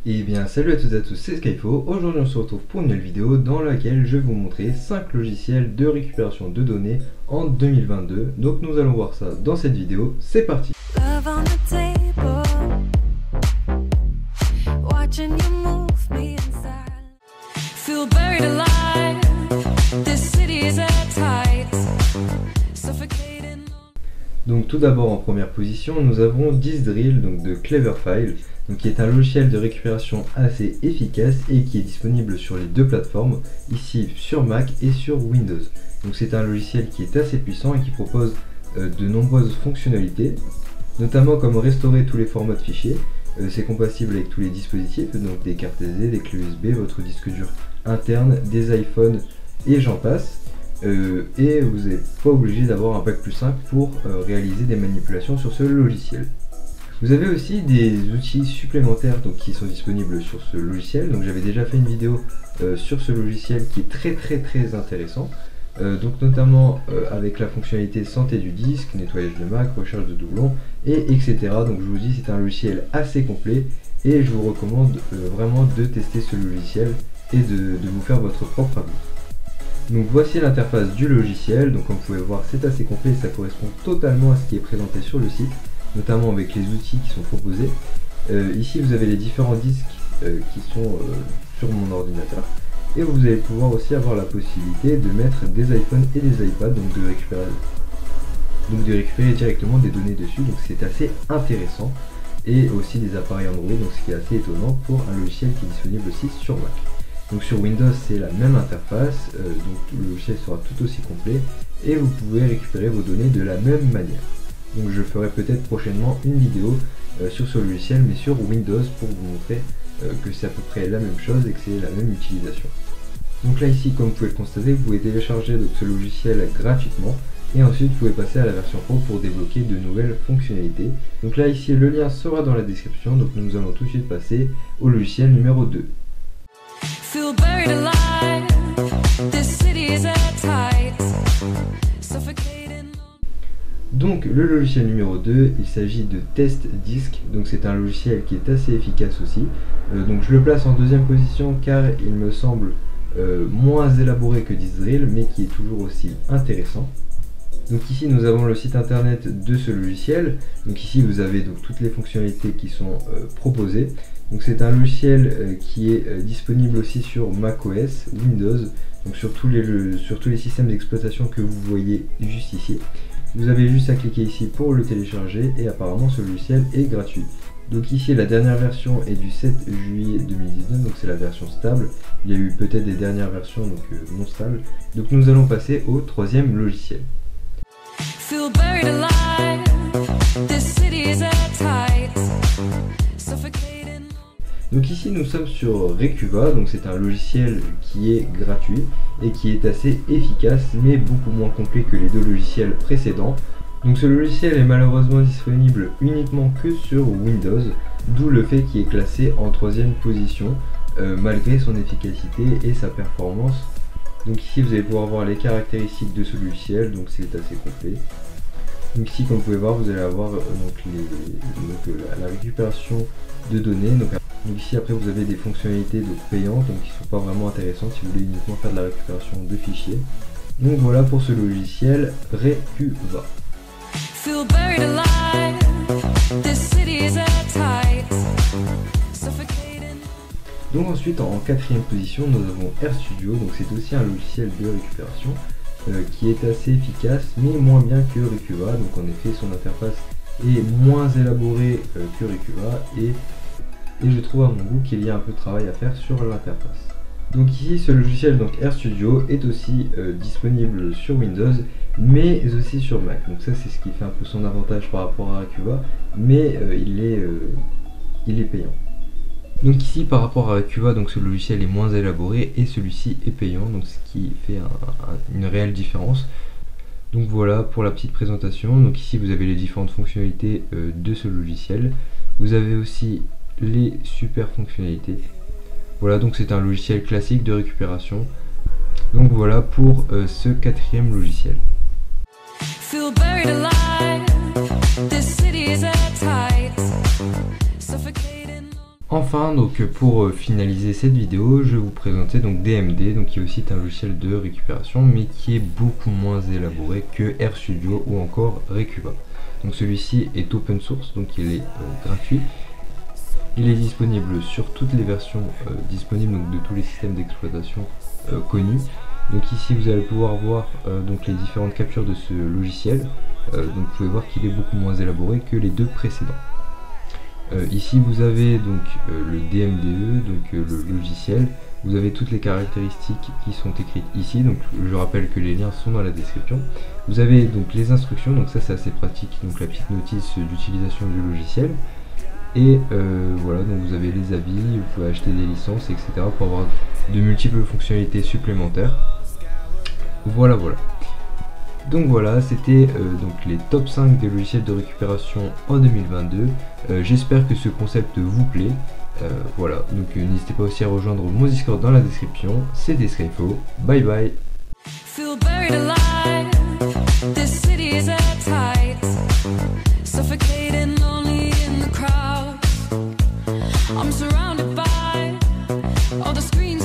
Et bien salut à toutes et à tous, c'est Skyfo. Aujourd'hui on se retrouve pour une nouvelle vidéo dans laquelle je vais vous montrer 5 logiciels de récupération de données en 2022. Donc nous allons voir ça dans cette vidéo, c'est parti. Donc tout d'abord en première position nous avons Dizdrill donc de Cleverfile, donc qui est un logiciel de récupération assez efficace et qui est disponible sur les deux plateformes, ici sur Mac et sur Windows. Donc c'est un logiciel qui est assez puissant et qui propose de nombreuses fonctionnalités, notamment comme restaurer tous les formats de fichiers. C'est compatible avec tous les dispositifs, donc des cartes SD, des clés USB, votre disque dur interne, des iPhones et j'en passe. Et vous n'êtes pas obligé d'avoir un bac plus 5 pour réaliser des manipulations sur ce logiciel. Vous avez aussi des outils supplémentaires donc, qui sont disponibles sur ce logiciel. Donc j'avais déjà fait une vidéo sur ce logiciel qui est très intéressant. Donc notamment avec la fonctionnalité santé du disque, nettoyage de Mac, recherche de doublons, et etc. Donc je vous dis c'est un logiciel assez complet et je vous recommande vraiment de tester ce logiciel et de vous faire votre propre avis. Donc voici l'interface du logiciel, donc comme vous pouvez voir c'est assez complet, ça correspond totalement à ce qui est présenté sur le site, notamment avec les outils qui sont proposés. Ici vous avez les différents disques qui sont sur mon ordinateur, et vous allez pouvoir aussi avoir la possibilité de mettre des iPhones et des iPads, donc de récupérer directement des données dessus, donc c'est assez intéressant, et aussi des appareils Android, donc ce qui est assez étonnant pour un logiciel qui est disponible aussi sur Mac. Donc sur Windows c'est la même interface, donc le logiciel sera tout aussi complet et vous pouvez récupérer vos données de la même manière. Donc je ferai peut-être prochainement une vidéo sur ce logiciel mais sur Windows pour vous montrer que c'est à peu près la même chose et que c'est la même utilisation. Donc là ici comme vous pouvez le constater, vous pouvez télécharger donc, ce logiciel gratuitement et ensuite vous pouvez passer à la version pro pour débloquer de nouvelles fonctionnalités. Donc là ici le lien sera dans la description, donc nous allons tout de suite passer au logiciel numéro 2. Donc le logiciel numéro 2, il s'agit de Test Disk, donc c'est un logiciel qui est assez efficace aussi. Donc je le place en deuxième position car il me semble moins élaboré que Dizdrill mais qui est toujours aussi intéressant. Donc ici nous avons le site internet de ce logiciel, donc ici vous avez donc toutes les fonctionnalités qui sont proposées. Donc c'est un logiciel qui est disponible aussi sur macOS, Windows, donc sur tous les systèmes d'exploitation que vous voyez juste ici. Vous avez juste à cliquer ici pour le télécharger et apparemment ce logiciel est gratuit. Donc ici la dernière version est du 7 juillet 2019, donc c'est la version stable. Il y a eu peut-être des dernières versions donc non stables. Donc nous allons passer au troisième logiciel. Donc ici nous sommes sur Recuva, donc c'est un logiciel qui est gratuit et qui est assez efficace mais beaucoup moins complet que les deux logiciels précédents. Donc ce logiciel est malheureusement disponible uniquement que sur Windows, d'où le fait qu'il est classé en troisième position malgré son efficacité et sa performance. Donc ici vous allez pouvoir voir les caractéristiques de ce logiciel, donc c'est assez complet. Donc ici comme vous pouvez voir vous allez avoir la récupération de données. Donc ici après vous avez des fonctionnalités payantes donc qui ne sont pas vraiment intéressantes si vous voulez uniquement faire de la récupération de fichiers. Donc voilà pour ce logiciel Recuva. Donc ensuite en quatrième position nous avons RStudio, donc c'est aussi un logiciel de récupération qui est assez efficace mais moins bien que Recuva. Donc en effet son interface est moins élaborée que Recuva et je trouve à mon goût qu'il y a un peu de travail à faire sur l'interface. Donc ici ce logiciel donc RStudio est aussi disponible sur Windows mais aussi sur Mac. Donc ça c'est ce qui fait un peu son avantage par rapport à Recuva, mais il est payant. Donc ici par rapport à Recuva, donc ce logiciel est moins élaboré et celui-ci est payant, donc ce qui fait une réelle différence. Donc voilà pour la petite présentation. Donc ici vous avez les différentes fonctionnalités de ce logiciel. Vous avez aussi les super fonctionnalités. Voilà, donc c'est un logiciel classique de récupération. Donc voilà pour ce quatrième logiciel. Enfin, donc pour finaliser cette vidéo, je vais vous présenter donc DMD, donc qui est aussi un logiciel de récupération, mais qui est beaucoup moins élaboré que RStudio ou encore Recuva. Donc celui-ci est open source, donc il est gratuit. Il est disponible sur toutes les versions disponibles donc de tous les systèmes d'exploitation connus. Donc ici vous allez pouvoir voir donc les différentes captures de ce logiciel. Donc vous pouvez voir qu'il est beaucoup moins élaboré que les deux précédents. Ici vous avez donc le DMDE, donc le logiciel. Vous avez toutes les caractéristiques qui sont écrites ici, donc je rappelle que les liens sont dans la description. Vous avez donc les instructions, donc ça c'est assez pratique, donc la petite notice d'utilisation du logiciel. Et voilà, donc vous avez les avis, vous pouvez acheter des licences, etc. pour avoir de multiples fonctionnalités supplémentaires. Voilà. Donc voilà, c'était donc les top 5 des logiciels de récupération en 2022. J'espère que ce concept vous plaît. Voilà, donc n'hésitez pas aussi à rejoindre mon Discord dans la description. C'était Skyfo, bye bye. I'm surrounded by all the screens.